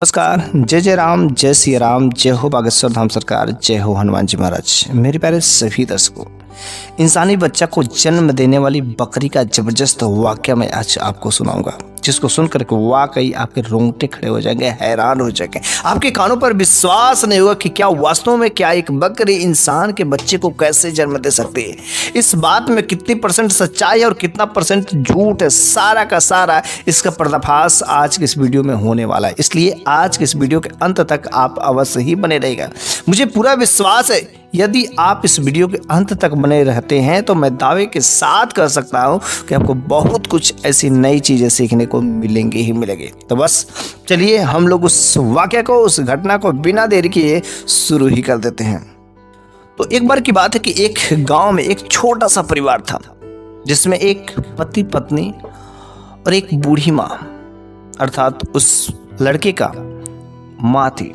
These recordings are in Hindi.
नमस्कार। जय जय राम, जय सिया राम, जय हो बागेश्वर धाम सरकार, जय हो हनुमान जी महाराज। मेरे प्यारे सभी दर्शकों, इंसानी बच्चा को जन्म देने वाली बकरी का जबरदस्त वाकया मैं आज आपको सुनाऊंगा, जिसको सुनकर के वाकई आपके रोंगटे खड़े हो जाएंगे, हैरान हो जाएंगे। आपके कानों पर विश्वास नहीं होगा कि क्या वास्तव में क्या एक बकरी इंसान के बच्चे को कैसे जन्म दे सकती है। इस बात में कितनी परसेंट सच्चाई है और कितना परसेंट झूठ है, सारा का सारा इसका पर्दाफाश आज के इस वीडियो में होने वाला है। इसलिए आज के इस वीडियो के अंत तक आप अवश्य ही बने रहेगा। मुझे पूरा विश्वास है यदि आप इस वीडियो के अंत तक बने रहते हैं तो मैं दावे के साथ कह सकता हूं कि आपको बहुत कुछ ऐसी नई चीजें सीखने को मिलेंगी ही मिलेंगी। तो बस चलिए हम लोग उस वाकया को, उस घटना को बिना देरी किए शुरू ही कर देते हैं। तो एक बार की बात है कि एक गांव में एक छोटा सा परिवार था, जिसमें एक पति पत्नी और एक बूढ़ी माँ अर्थात उस लड़के का माँ थी।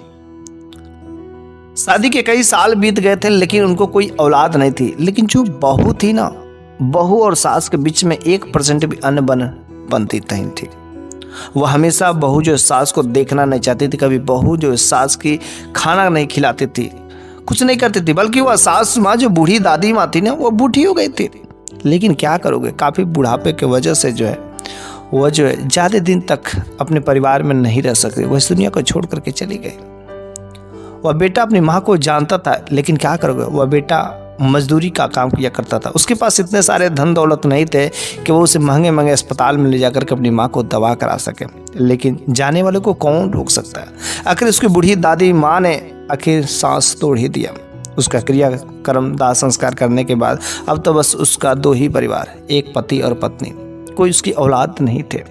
शादी के कई साल बीत गए थे लेकिन उनको कोई औलाद नहीं थी। लेकिन जो बहू थी ना, बहू और सास के बीच में 1% भी अनबन बनती नहीं थी। वह हमेशा बहू जो सास को देखना नहीं चाहती थी, कभी बहू जो सास की खाना नहीं खिलाती थी, कुछ नहीं करती थी। बल्कि वह सास माँ जो बूढ़ी दादी माँ थी ना, वो बूढ़ी हो गई थी। लेकिन क्या करोगे, काफ़ी बुढ़ापे की वजह से वह ज़्यादा दिन तक अपने परिवार में नहीं रह सकती। वह इस दुनिया को छोड़ करके चली गई। वह बेटा अपनी माँ को जानता था, लेकिन क्या करोगे, वह बेटा मजदूरी का काम किया करता था। उसके पास इतने सारे धन दौलत नहीं थे कि वो उसे महंगे महंगे अस्पताल में ले जाकर के अपनी माँ को दवा करा सके। लेकिन जाने वाले को कौन रोक सकता है। आखिर उसकी बूढ़ी दादी माँ ने आखिर सांस तोड़ ही दिया। उसका क्रियाक्रम दाह संस्कार करने के बाद अब तो बस उसका दो ही परिवार, एक पति और पत्नी। कोई उसकी औलाद नहीं थे।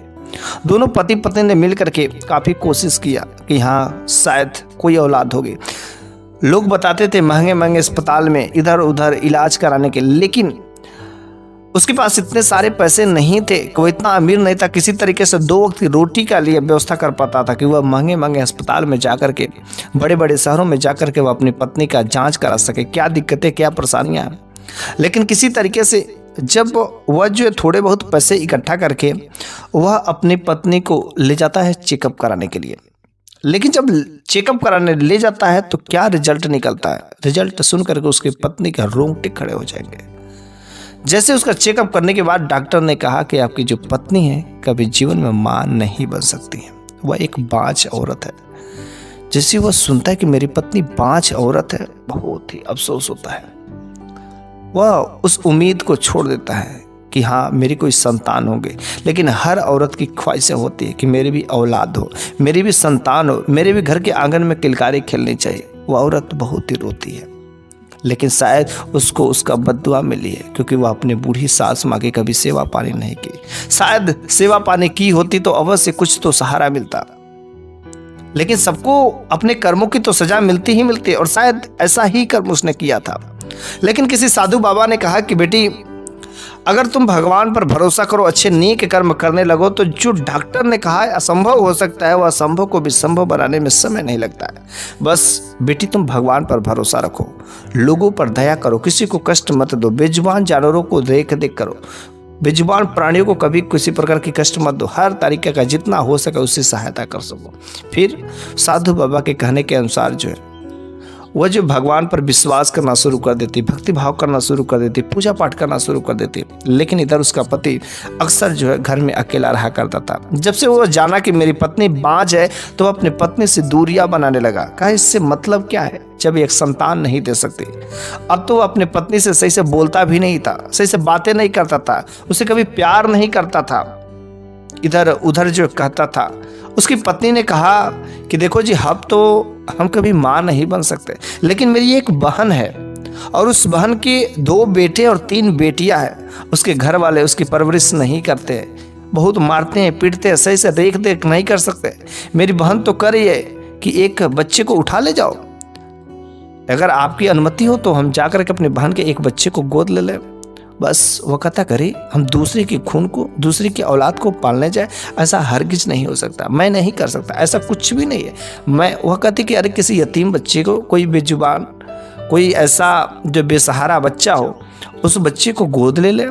दोनों पति पत्नी ने मिलकर के काफ़ी कोशिश किया कि हाँ शायद कोई औलाद होगी। लोग बताते थे महंगे महंगे अस्पताल में इधर उधर इलाज कराने के, लेकिन उसके पास इतने सारे पैसे नहीं थे कि वो इतना अमीर नहीं था किसी तरीके से 2 वक्त की रोटी का लिए व्यवस्था कर पाता था कि वह महंगे महंगे अस्पताल में जाकर के, बड़े बड़े शहरों में जाकर के वह अपनी पत्नी का जाँच करा सके, क्या दिक्कतें क्या परेशानियाँ हैं। लेकिन किसी तरीके से जब वह थोड़े बहुत पैसे इकट्ठा करके वह अपनी पत्नी को ले जाता है चेकअप कराने के लिए। लेकिन जब चेकअप कराने ले जाता है तो क्या रिजल्ट निकलता है। रिजल्ट सुन करके उसकी पत्नी के रोंगटे खड़े हो जाएंगे। जैसे उसका चेकअप करने के बाद डॉक्टर ने कहा कि आपकी जो पत्नी है कभी जीवन में मां नहीं बन सकती है, वह एक बांझ औरत है। जैसे वह सुनता है कि मेरी पत्नी बांझ औरत है, बहुत ही अफसोस होता है। वह उस उम्मीद को छोड़ देता है कि हाँ मेरी कोई संतान होगी। लेकिन हर औरत की ख्वाहिशें होती है कि मेरी भी औलाद हो, मेरी भी संतान हो, मेरे भी घर के आंगन में किलकारी खेलनी चाहिए। वह औरत बहुत ही रोती है, लेकिन शायद उसको उसका बद्दुआ मिली है क्योंकि वह अपने बूढ़ी सास माँ की कभी सेवा पानी नहीं की। शायद सेवा पानी की होती तो अवश्य कुछ तो सहारा मिलता। लेकिन सबको अपने कर्मों की तो सजा मिलती ही मिलती है, और शायद ऐसा ही कर्म उसने किया था। लेकिन किसी साधु बाबा ने कहा कि बेटी, अगर तुम भगवान पर भरोसा करो, अच्छे नेक कर्म करने लगो, तो जो डॉक्टर ने कहा है असंभव हो सकता है, वह असंभव को भी संभव बनाने में समय नहीं लगता है। बस बेटी तुम भगवान पर भरोसा रखो, लोगों पर दया करो, किसी को कष्ट मत दो, बेजुबान जानवरों को देख देख करो, बेजुबान प्राणियों को कभी किसी प्रकार की कष्ट मत दो, हर तरीके का जितना हो सके उससे सहायता कर सको। फिर साधु बाबा के कहने के अनुसार वह भगवान पर विश्वास करना शुरू कर देती, भक्ति भाव करना शुरू कर देती, पूजा पाठ करना शुरू कर देती। लेकिन इधर उसका पति अक्सर घर में अकेला रहा करता था। जब से वो जाना कि मेरी पत्नी बांझ है तो वह अपनी पत्नी से दूरियां बनाने लगा। कहा इससे मतलब क्या है जब एक संतान नहीं दे सकती। अब तो वह अपने पत्नी से सही से बोलता भी नहीं था, सही से बातें नहीं करता था, उसे कभी प्यार नहीं करता था, इधर उधर कहता था। उसकी पत्नी ने कहा कि देखो जी, अब तो हम कभी माँ नहीं बन सकते, लेकिन मेरी एक बहन है और उस बहन के 2 बेटे और 3 बेटियां हैं। उसके घर वाले उसकी परवरिश नहीं करते, बहुत मारते हैं, पीटते हैं, सही से देख देख नहीं कर सकते। मेरी बहन तो कर रही है कि एक बच्चे को उठा ले जाओ, अगर आपकी अनुमति हो तो हम जाकर के अपने बहन के एक बच्चे को गोद ले लें। बस वो कहता करे हम दूसरे के खून को, दूसरे की औलाद को पालने जाए, ऐसा हरगिज नहीं हो सकता, मैं नहीं कर सकता, ऐसा कुछ भी नहीं है। वह कहती कि अरे किसी यतीम बच्चे को, कोई बेजुबान, कोई ऐसा जो बेसहारा बच्चा हो, उस बच्चे को गोद ले ले,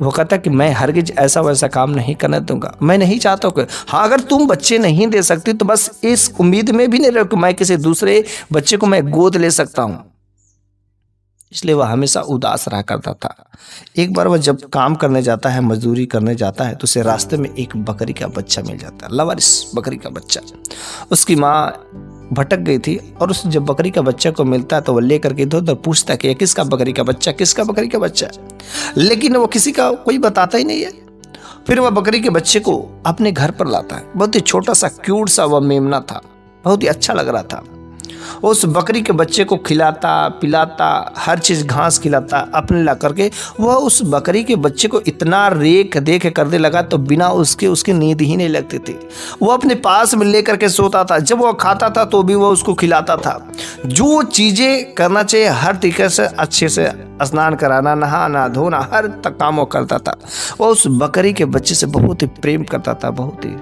वो कहता कि मैं हरगिज ऐसा वैसा काम नहीं करने दूंगा, मैं नहीं चाहता कि हाँ अगर तुम बच्चे नहीं दे सकती तो बस इस उम्मीद में भी नहीं रहो कि मैं किसी दूसरे बच्चे को मैं गोद ले सकता हूँ। इसलिए वह हमेशा उदास रहा करता था। एक बार वह जब काम करने जाता है, मजदूरी करने जाता है, तो उसे रास्ते में एक बकरी का बच्चा मिल जाता है, लवारिस बकरी का बच्चा। उसकी माँ भटक गई थी और उस जब बकरी का बच्चा को मिलता है तो वह लेकर के इधर उधर पूछता कि किसका बकरी का बच्चा, किसका बकरी का बच्चा, लेकिन वो किसी का कोई बताता ही नहीं है। फिर वह बकरी के बच्चे को अपने घर पर लाता है। बहुत ही छोटा सा क्यूट सा वह मेमना था, बहुत ही अच्छा लग रहा था। उस बकरी के बच्चे को खिलाता पिलाता, हर चीज़ घास खिलाता अपने ला करके। वह उस बकरी के बच्चे को इतना रेख देख करने लगा तो बिना उसकी नींद ही नहीं लगती थी। वह अपने पास में लेकर के सोता था, जब वह खाता था तो भी वह उसको खिलाता था। जो चीज़ें करना चाहिए हर तरीके से अच्छे से स्नान कराना, नहाना धोना, हर तक काम वो करता था। वह उस बकरी के बच्चे से बहुत ही प्रेम करता था, बहुत ही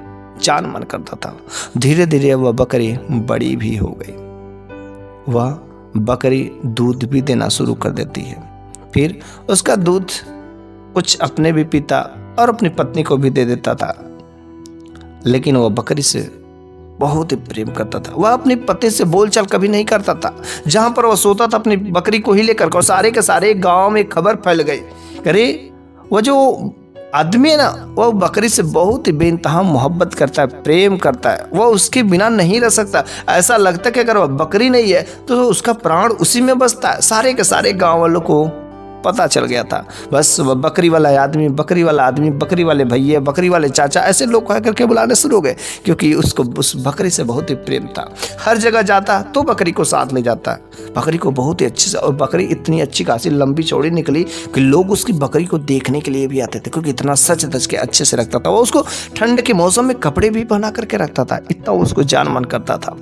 जान मन करता था। धीरे धीरे वह बकरी बड़ी भी हो गई। वह बकरी दूध भी देना शुरू कर देती है। फिर उसका दूध कुछ अपने भी पीता और अपनी पत्नी को भी दे देता था। लेकिन वह बकरी से बहुत ही प्रेम करता था। वह अपनी पति से बोलचाल कभी नहीं करता था। जहां पर वह सोता था अपनी बकरी को ही लेकर और सारे के सारे गांव में खबर फैल गई, अरे वह जो आदमी है ना वह बकरी से बहुत ही बेइंतहा मोहब्बत करता है, प्रेम करता है। वह उसके बिना नहीं रह सकता। ऐसा लगता है कि अगर वह बकरी नहीं है तो उसका प्राण उसी में बसता है। सारे के सारे गांव वालों को पता चल गया था। बस वह बकरी वाला आदमी, बकरी वाला आदमी, बकरी वाले भैया, बकरी वाले चाचा, ऐसे लोग कह करके बुलाने शुरू हो गए, क्योंकि उसको उस बकरी से बहुत ही प्रेम था। हर जगह जाता तो बकरी को साथ ले जाता। बकरी को बहुत ही अच्छे से, और बकरी इतनी अच्छी खासी लंबी चौड़ी निकली कि लोग उसकी बकरी को देखने के लिए भी आते थे, क्योंकि इतना सच धज के अच्छे से रखता था। वो उसको ठंड के मौसम में कपड़े भी पहना करके रखता था, इतना उसको जान मन करता था।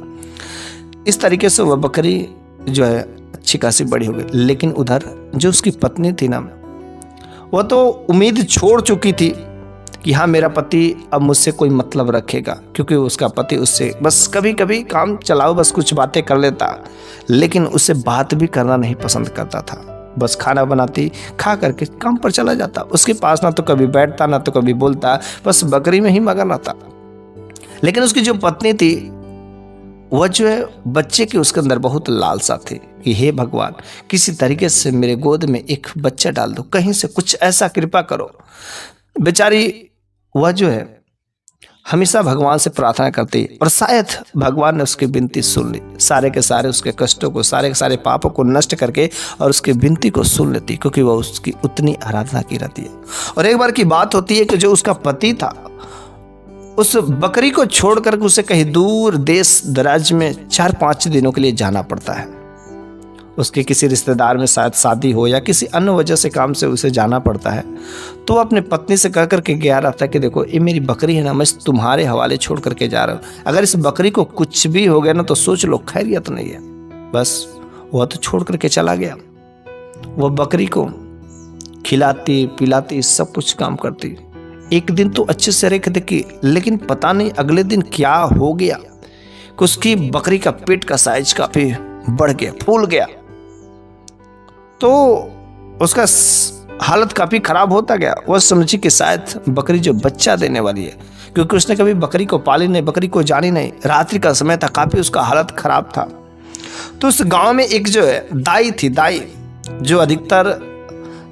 इस तरीके से वह बकरी जो है अच्छी खासी बड़ी हो गई। लेकिन उधर जो उसकी पत्नी थी ना, वह तो उम्मीद छोड़ चुकी थी कि हाँ मेरा पति अब मुझसे कोई मतलब रखेगा, क्योंकि उसका पति उससे बस कभी कभी काम चलाओ बस कुछ बातें कर लेता, लेकिन उससे बात भी करना नहीं पसंद करता था। बस खाना बनाती, खा करके काम पर चला जाता। उसके पास ना तो कभी बैठता ना तो कभी बोलता, बस बकरी में ही मगन रहता। लेकिन उसकी जो पत्नी थी वह जो है बच्चे की उसके अंदर बहुत लालसा थी कि हे भगवान किसी तरीके से मेरे गोद में एक बच्चा डाल दो, कहीं से कुछ ऐसा कृपा करो। बेचारी वह जो है हमेशा भगवान से प्रार्थना करती और शायद भगवान ने उसकी विनती सुन ली। सारे के सारे उसके कष्टों को, सारे के सारे पापों को नष्ट करके और उसकी विनती को सुन लेती, क्योंकि वह उसकी उतनी आराधना की रहती है। और एक बार की बात होती है कि जो उसका पति था उस बकरी को छोड़कर उसे कहीं दूर देश दराज में 4-5 दिनों के लिए जाना पड़ता है। उसके किसी रिश्तेदार में शायद शादी हो या किसी अन्य वजह से काम से उसे जाना पड़ता है। तो वो अपने पत्नी से कह करके गया रहता है कि देखो ये मेरी बकरी है ना, मैं तुम्हारे हवाले छोड़ करके जा रहा हूँ। अगर इस बकरी को कुछ भी हो गया ना तो सोच लो खैरियत नहीं है। बस वह तो छोड़ करके चला गया। वह बकरी को खिलाती पिलाती सब कुछ काम करती। एक दिन तो अच्छे से रेख देखी, लेकिन पता नहीं अगले दिन क्या हो गया कि उसकी बकरी का पेट का साइज काफी बढ़ गया, फूल गया। तो उसका हालत काफी खराब होता गया। वह समझी कि शायद बकरी जो बच्चा देने वाली है, क्योंकि उसने कभी बकरी को पाली नहीं, बकरी को जानी नहीं। रात्रि का समय था, काफी उसका हालत खराब था। तो उस गांव में एक जो है दाई थी, दाई जो अधिकतर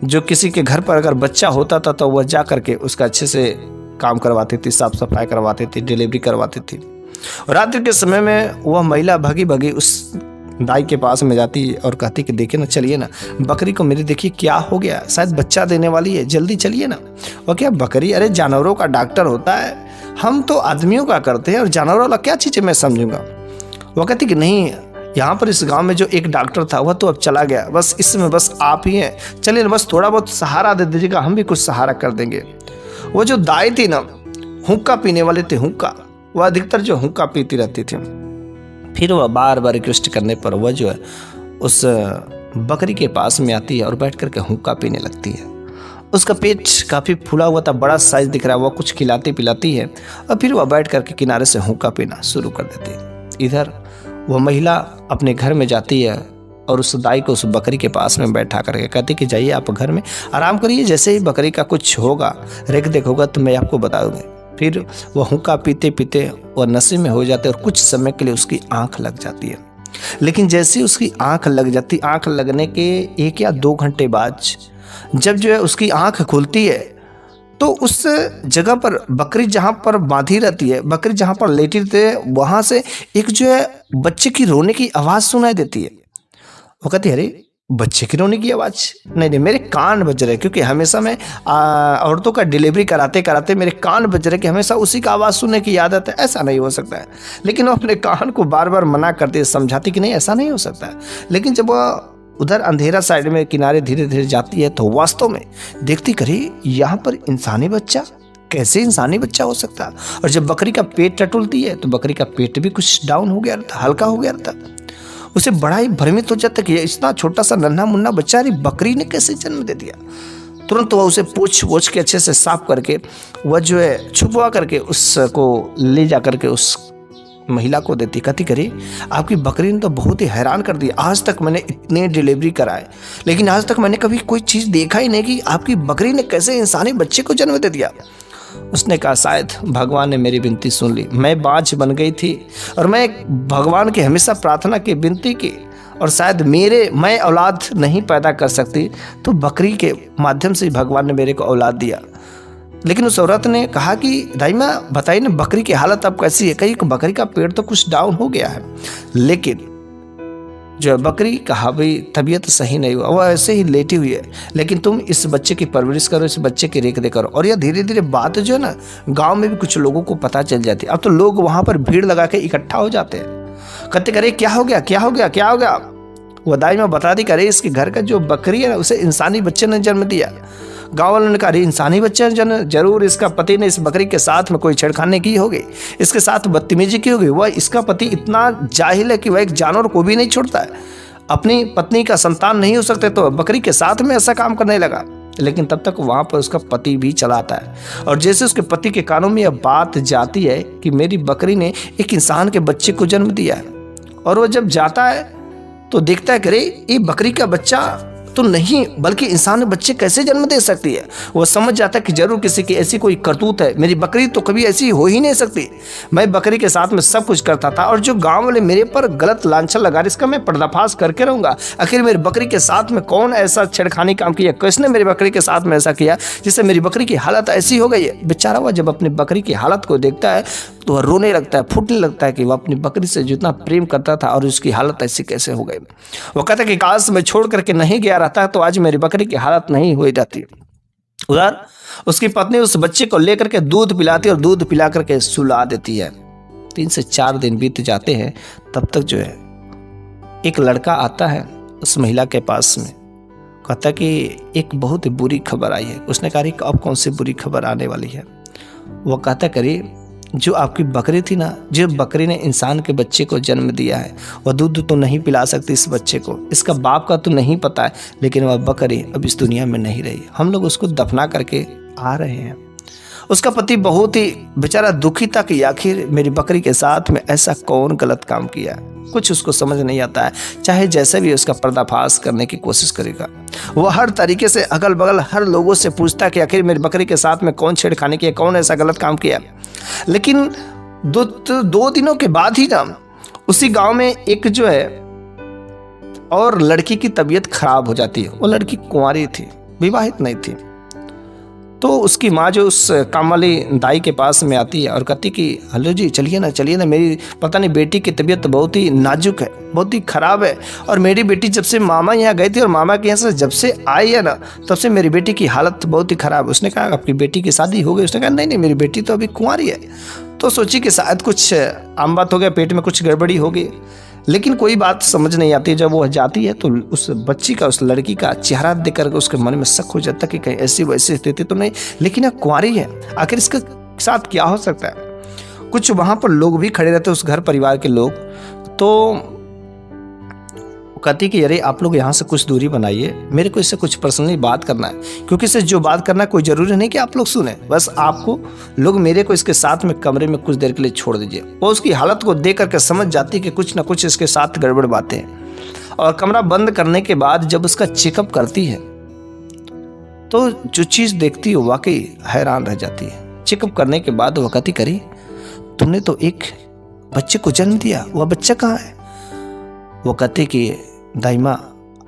जो किसी के घर पर अगर बच्चा होता था तो वह जा करके उसका अच्छे से काम करवाती थी, साफ सफाई करवाती थी, डिलीवरी करवाती थी। रात्रि के समय में वह महिला भगी भगी उस दाई के पास में जाती और कहती कि देखिए ना, चलिए ना, बकरी को मेरी देखिए क्या हो गया, शायद बच्चा देने वाली है, जल्दी चलिए ना। वह क्या बकरी, अरे जानवरों का डॉक्टर होता है, हम तो आदमियों का करते हैं और जानवरों वाला क्या चीज़ है मैं समझूंगा। वह कहती कि नहीं, यहाँ पर इस गांव में जो एक डॉक्टर था वह तो अब चला गया, बस इसमें बस आप ही हैं, चलिए ना, बस थोड़ा बहुत सहारा दे दीजिएगा, हम भी कुछ सहारा कर देंगे। वो जो दाई थी ना, हुक्का पीने वाले थे, हुक्का, वह अधिकतर जो हुक्का पीती रहती थी। फिर वह बार बार रिक्वेस्ट करने पर वह जो है उस बकरी के पास में आती है और बैठ करके हुक्का पीने लगती है। उसका पेट काफ़ी फूला हुआ था, बड़ा साइज दिख रहा है। वह कुछ खिलाती पिलाती है और फिर वह बैठ करके किनारे से हुक्का पीना शुरू कर देती है। इधर वह महिला अपने घर में जाती है और उस दाई को उस बकरी के पास में बैठा करके कहती कि जाइए आप घर में आराम करिए, जैसे ही बकरी का कुछ होगा रेख देख होगा तो मैं आपको बता दूँगी। फिर वह हुक्का पीते पीते वह नशे में हो जाते और कुछ समय के लिए उसकी आंख लग जाती है। लेकिन जैसे उसकी आंख लग जाती, आंख लगने के 1 या 2 घंटे बाद जब जो है उसकी आंख खुलती है तो उस जगह पर बकरी जहाँ पर बांधी रहती है, बकरी जहाँ पर लेटी रहती है, वहाँ से एक जो है बच्चे की रोने की आवाज़ सुनाई देती है। वो कहती है अरे बच्चे की रोने की आवाज़, नहीं मेरे कान बज रहे, क्योंकि हमेशा मैं औरतों का डिलीवरी कराते कराते मेरे कान बज रहे कि हमेशा उसी का आवाज़ सुनने की आदत है, ऐसा नहीं हो सकता है। लेकिन वो अपने कान को बार बार मना करती, समझाती कि नहीं ऐसा नहीं हो सकता है। लेकिन जब वह उधर अंधेरा साइड में किनारे धीरे धीरे जाती है तो वास्तव में देखती करी यहाँ पर इंसानी बच्चा, कैसे इंसानी बच्चा हो सकता है। और जब बकरी का पेट टटोलती है तो बकरी का पेट भी कुछ डाउन हो गया था, हल्का हो गया था। उसे बड़ा ही भ्रमित हो जाता कि इतना छोटा सा नन्हा मुन्ना बच्चा अरे बकरी ने कैसे जन्म दे दिया। तुरंत वह उसे पूछ के अच्छे से साफ करके वह जो है छुपवा करके उसको ले जा करके उस महिला को देती। कहती करी आपकी बकरी ने तो बहुत ही हैरान कर दिया, आज तक मैंने इतने डिलीवरी कराए लेकिन आज तक मैंने कभी कोई चीज़ देखा ही नहीं कि आपकी बकरी ने कैसे इंसानी बच्चे को जन्म दे दिया। उसने कहा शायद भगवान ने मेरी विनती सुन ली, मैं बाँझ बन गई थी और मैं भगवान की हमेशा प्रार्थना की विनती की और शायद मैं औलाद नहीं पैदा कर सकती तो बकरी के माध्यम से भगवान ने मेरे को औलाद दिया। लेकिन उस औरत ने कहा कि दाई माँ बताइए ना बकरी की हालत अब कैसी है। कहीं बकरी का पेट तो कुछ डाउन हो गया है लेकिन जो बकरी कहा भाई तबीयत सही नहीं हुआ, वह ऐसे ही लेटी हुई है, लेकिन तुम इस बच्चे की परवरिश करो, इस बच्चे की रेख करो। और यह धीरे धीरे बात जो है ना गांव में भी कुछ लोगों को पता चल जाती है। अब तो लोग वहां पर भीड़ लगा के इकट्ठा हो जाते हैं, कहते करे क्या हो गया क्या हो गया क्या हो गया। वह दाई माँ बता दी करे इसके घर का जो बकरी है उसे इंसानी बच्चे ने जन्म दिया। गाँव वालों ने कहा इंसानी बच्चा जरूर इसका पति ने इस बकरी के साथ में कोई छेड़खानी की होगी, इसके साथ बदतमीजी की होगी। वह इसका पति इतना जाहिल है कि वह एक जानवर को भी नहीं छोड़ता है, अपनी पत्नी का संतान नहीं हो सकते तो बकरी के साथ में ऐसा काम करने लगा। लेकिन तब तक वहाँ पर उसका पति भी चला आता है और जैसे उसके पति के कानों में यह बात जाती है कि मेरी बकरी ने एक इंसान के बच्चे को जन्म दिया है, और वह जब जाता है तो देखता है करे ये बकरी का बच्चा तो नहीं बल्कि इंसान बच्चे कैसे जन्म दे सकती है। वो समझ जाता है कि जरूर किसी की ऐसी कोई करतूत है, मेरी बकरी तो कभी ऐसी हो ही नहीं सकती। मैं बकरी के साथ में सब कुछ करता था और जो गांव वाले मेरे पर गलत लांछन लगा रहे इसका मैं पर्दाफाश करके रहूंगा। आखिर मेरी बकरी के साथ में कौन ऐसा छेड़खानी काम किया, किसने मेरी बकरी के साथ में ऐसा किया जिससे मेरी बकरी की हालत ऐसी हो गई है। बेचारा वह जब अपनी बकरी की हालत को देखता है तो वह रोने लगता है, फूटने लगता है कि वह अपनी बकरी से जितना प्रेम करता था और उसकी हालत ऐसी कैसे हो गई। वो कहता है कि काश मैं छोड़ करके नहीं गया रहता तो आज मेरी बकरी की हालत नहीं हुई जाती। उधर उसकी पत्नी उस बच्चे को लेकर के दूध पिलाती और दूध पिला करके सुला देती है। 3 से 4 दिन बीत जाते हैं, तब तक जो है एक लड़का आता है उस महिला के पास में, कहता कि एक बहुत ही बुरी खबर आई है। उसने कहा अब कौन सी बुरी खबर आने वाली है। वो कहता करी जो आपकी बकरी थी ना, जो बकरी ने इंसान के बच्चे को जन्म दिया है, वह दूध तो नहीं पिला सकती इस बच्चे को, इसका बाप का तो नहीं पता है, लेकिन वह बकरी अब इस दुनिया में नहीं रही, हम लोग उसको दफना करके आ रहे हैं। उसका पति बहुत ही बेचारा दुखी था कि आखिर मेरी बकरी के साथ में ऐसा कौन गलत काम किया। कुछ उसको समझ नहीं आता है, चाहे जैसे भी उसका पर्दाफाश करने की कोशिश करेगा। वह हर तरीके से अगल बगल हर लोगों से पूछता कि आखिर मेरी बकरी के साथ में कौन छेड़खानी किया, कौन ऐसा गलत काम किया। लेकिन 2 दिनों के बाद ही ना उसी गांव में एक जो है और लड़की की तबीयत खराब हो जाती है। वो लड़की कुंवारी थी, विवाहित नहीं थी। तो उसकी माँ जो उस काम वाली दाई के पास में आती है और कहती कि हेलो जी चलिए ना, मेरी पता नहीं बेटी की तबीयत बहुत ही नाजुक है, बहुत ही ख़राब है, और मेरी बेटी जब से मामा यहाँ गई थी और मामा के यहाँ से जब से आई है ना तब से मेरी बेटी की हालत बहुत ही ख़राब है। उसने कहा आपकी बेटी की शादी हो गई? उसने कहा नहीं मेरी बेटी तो अभी कुंवारी है। तो सोची कि शायद कुछ आम बात हो गया, पेट में कुछ गड़बड़ी होगी, लेकिन कोई बात समझ नहीं आती। जब वो जाती है तो उस बच्ची का, उस लड़की का चेहरा देख कर उसके मन में शक हो जाता कि कहीं ऐसी वैसी स्थिति तो नहीं, लेकिन यह कुंवारी है, आखिर इसके साथ क्या हो सकता है। कुछ वहाँ पर लोग भी खड़े रहते उस घर परिवार के लोग, तो कहती कि अरे आप लोग यहाँ से कुछ दूरी बनाइए, मेरे को इससे कुछ पर्सनली बात करना है, क्योंकि इससे जो बात करना है कोई ज़रूरी नहीं कि आप लोग सुने, बस आपको लोग मेरे को इसके साथ में कमरे में कुछ देर के लिए छोड़ दीजिए। वो उसकी हालत को देख करके समझ जाती कि कुछ ना कुछ इसके साथ गड़बड़ बातें हैं। और कमरा बंद करने के बाद जब उसका चेकअप करती है तो जो चीज़ देखती है वाकई हैरान रह जाती है। चेकअप करने के बाद वह कहती, करी तुमने तो एक बच्चे को जन्म दिया, वह बच्चा कहाँ है? वो कहते कि दाइमा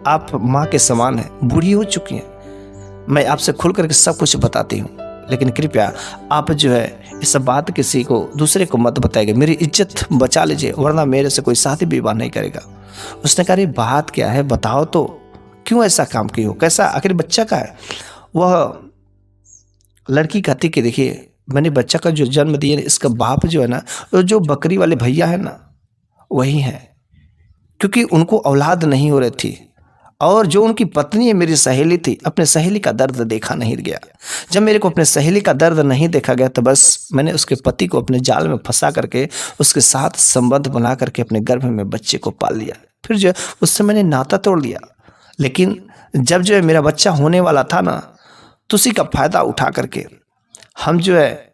आप माँ के समान हैं, बूढ़ी हो चुकी हैं, मैं आपसे खुल करके सब कुछ बताती हूँ, लेकिन कृपया आप जो है इस बात किसी को दूसरे को मत बताइएगा, मेरी इज्जत बचा लीजिए, वरना मेरे से कोई शादी विवाह नहीं करेगा। उसने कहा, अरे बात क्या है, बताओ तो, क्यों ऐसा काम की हो, कैसा आखिर बच्चा का है? वह लड़की कहती कि देखिए मैंने बच्चा का जो जन्म दिया, इसका बाप जो है ना, जो बकरी वाले भैया है ना, वही है, क्योंकि उनको औलाद नहीं हो रही थी और जो उनकी पत्नी है मेरी सहेली थी, अपने सहेली का दर्द देखा नहीं गया। जब मेरे को अपने सहेली का दर्द नहीं देखा गया तो बस मैंने उसके पति को अपने जाल में फंसा करके उसके साथ संबंध बना करके अपने गर्भ में बच्चे को पाल लिया। फिर जो उससे मैंने नाता तोड़ लिया, लेकिन जब जो है मेरा बच्चा होने वाला था ना, तो उसी का फायदा उठा करके हम जो है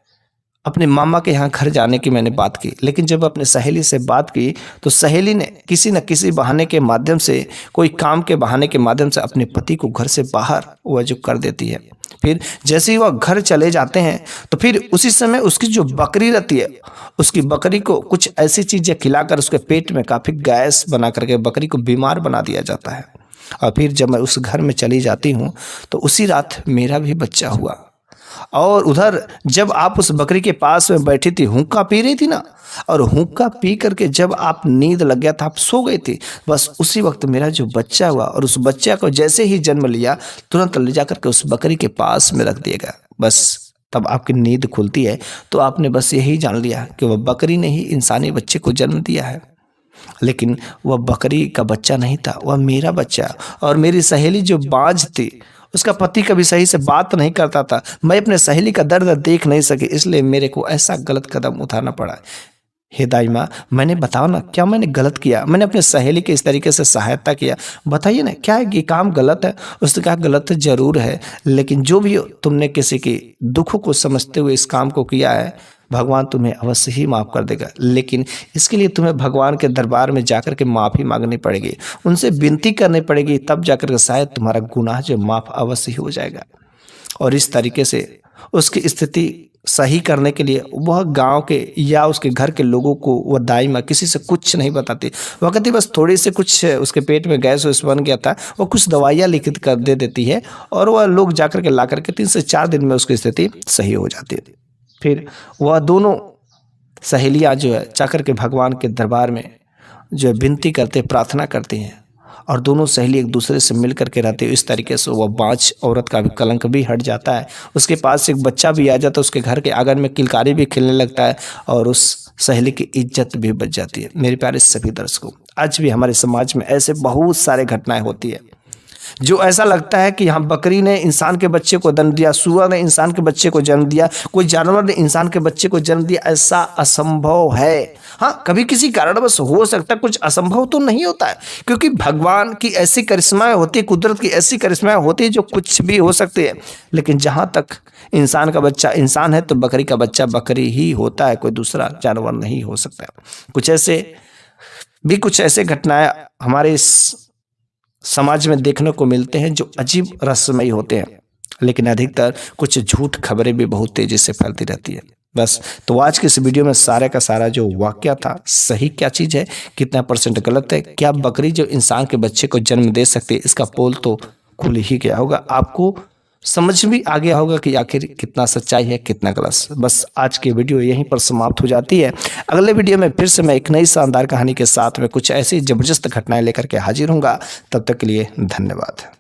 अपने मामा के यहाँ घर जाने की मैंने बात की। लेकिन जब अपने सहेली से बात की तो सहेली ने किसी न किसी बहाने के माध्यम से, कोई काम के बहाने के माध्यम से अपने पति को घर से बाहर वह जो कर देती है। फिर जैसे ही वह घर चले जाते हैं तो फिर उसी समय उसकी जो बकरी रहती है, उसकी बकरी को कुछ ऐसी चीज़ें खिलाकर उसके पेट में काफ़ी गैस बना करके बकरी को बीमार बना दिया जाता है। और फिर जब मैं उस घर में चली जाती हूँ तो उसी रात मेरा भी बच्चा हुआ। और उधर जब आप उस बकरी के पास में बैठी थी, हुक्का पी रही थी ना, और हुक्का पी करके जब आप नींद लग गया था, आप सो गई थी, बस उसी वक्त मेरा जो बच्चा हुआ और उस बच्चा को जैसे ही जन्म लिया तुरंत ले जा करके उस बकरी के पास में रख दिया गया। बस तब आपकी नींद खुलती है तो आपने बस यही जान लिया कि वह बकरी ने ही इंसानी बच्चे को जन्म दिया है। लेकिन वह बकरी का बच्चा नहीं था, वह मेरा बच्चा। और मेरी सहेली जो बाज थी, उसका पति कभी सही से बात नहीं करता था, मैं अपने सहेली का दर्द देख नहीं सकी, इसलिए मेरे को ऐसा गलत कदम उठाना पड़ा। हे दाइमा, मैंने बताओ ना, क्या मैंने गलत किया? मैंने अपने सहेली के इस तरीके से सहायता किया, बताइए ना, क्या ये काम गलत है? उसने कहा गलत जरूर है, लेकिन जो भी तुमने किसी के दुखों को समझते हुए इस काम को किया है, भगवान तुम्हें अवश्य ही माफ़ कर देगा। लेकिन इसके लिए तुम्हें भगवान के दरबार में जाकर के माफ़ी मांगनी पड़ेगी, उनसे विनती करनी पड़ेगी, तब जाकर के शायद तुम्हारा गुनाह जो माफ़ अवश्य ही हो जाएगा। और इस तरीके से उसकी स्थिति सही करने के लिए वह गांव के या उसके घर के लोगों को वह दाइमा किसी से कुछ नहीं बताती। वह कहती बस थोड़ी से कुछ उसके पेट में गैस वैस बन गया था, वो कुछ दवाइयाँ लिखित कर दे देती है और वह लोग जाकर के ला करके 3 से 4 दिन में उसकी स्थिति सही हो जाती है। फिर वह दोनों सहेलियाँ जो है जाकर के भगवान के दरबार में जो है विनती करते, प्रार्थना करती हैं, और दोनों सहेली एक दूसरे से मिल करके रहते हैं। इस तरीके से वह बाँझ औरत का भी कलंक भी हट जाता है, उसके पास एक बच्चा भी आ जाता है, उसके घर के आंगन में किलकारी भी खिलने लगता है और उस सहेली की इज्जत भी बच जाती है। मेरे प्यारे सभी दर्शकों, आज भी हमारे समाज में ऐसे बहुत सारे घटनाएं होती है जो ऐसा लगता है कि यहाँ बकरी ने इंसान के बच्चे को जन्म दिया, सुअर ने इंसान के बच्चे को जन्म दिया, कोई जानवर ने इंसान के बच्चे को जन्म दिया, ऐसा असंभव है। हाँ, कभी किसी कारणवश हो सकता है, कुछ असंभव तो नहीं होता है, क्योंकि भगवान की ऐसी करिश्माएं होती है, कुदरत की ऐसी करिश्माएं होती है जो कुछ भी हो सकती है। लेकिन जहाँ तक इंसान का बच्चा इंसान है तो बकरी का बच्चा बकरी ही होता है, कोई दूसरा जानवर नहीं हो सकता। कुछ ऐसे घटनाएं हमारे इस समाज में देखने को मिलते हैं जो अजीब रहस्यमयी होते हैं, लेकिन अधिकतर कुछ झूठ खबरें भी बहुत तेजी से फैलती रहती है। बस तो आज के इस वीडियो में सारे का सारा जो वाकया था, सही क्या चीज़ है, कितना % गलत है, क्या बकरी जो इंसान के बच्चे को जन्म दे सकती है, इसका पोल तो खुल ही गया होगा, आपको समझ भी आ गया होगा कि आखिर कितना सच्चाई है, कितना गलत। बस आज की वीडियो यहीं पर समाप्त हो जाती है। अगले वीडियो में फिर से मैं एक नई शानदार कहानी के साथ में कुछ ऐसी ज़बरदस्त घटनाएं लेकर के हाजिर हूँगा। तब तक के लिए धन्यवाद।